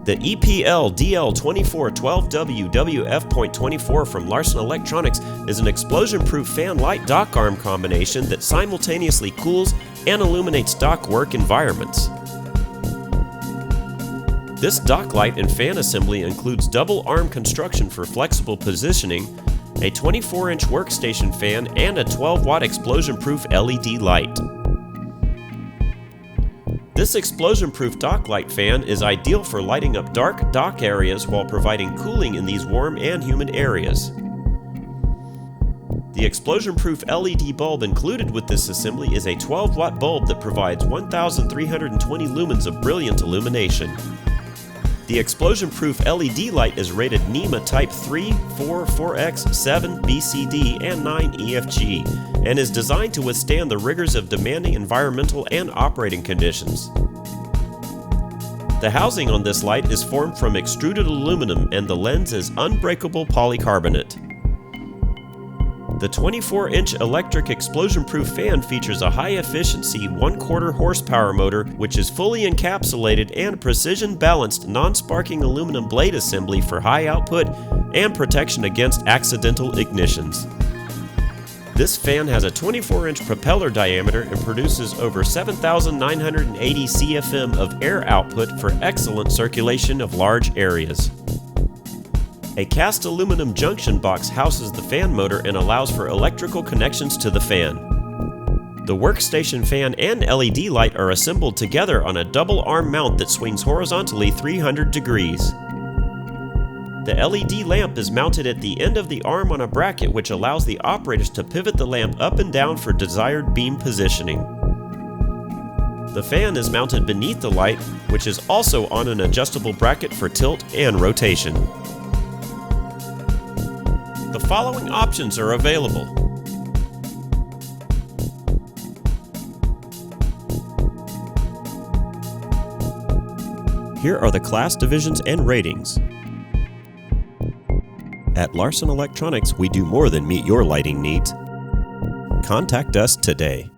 The EPL DL2412WWF.24 from Larson Electronics is an explosion-proof fan light dock arm combination that simultaneously cools and illuminates dock work environments. This dock light and fan assembly includes double arm construction for flexible positioning, a 24-inch workstation fan, and a 12-watt explosion-proof LED light. This explosion-proof dock light fan is ideal for lighting up dark dock areas while providing cooling in these warm and humid areas. The explosion-proof LED bulb included with this assembly is a 12-watt bulb that provides 1,320 lumens of brilliant illumination. The explosion-proof LED light is rated NEMA Type 3, 4, 4X, 7, BCD, and 9 EFG, and is designed to withstand the rigors of demanding environmental and operating conditions. The housing on this light is formed from extruded aluminum, and the lens is unbreakable polycarbonate. The 24-inch electric explosion-proof fan features a high-efficiency 1/4 horsepower motor which is fully encapsulated and precision-balanced non-sparking aluminum blade assembly for high output and protection against accidental ignitions. This fan has a 24-inch propeller diameter and produces over 7,980 CFM of air output for excellent circulation of large areas. A cast aluminum junction box houses the fan motor and allows for electrical connections to the fan. The workstation fan and LED light are assembled together on a double arm mount that swings horizontally 300 degrees. The LED lamp is mounted at the end of the arm on a bracket which allows the operators to pivot the lamp up and down for desired beam positioning. The fan is mounted beneath the light, which is also on an adjustable bracket for tilt and rotation. The following options are available. Here are the class divisions and ratings. At Larson Electronics, we do more than meet your lighting needs. Contact us today.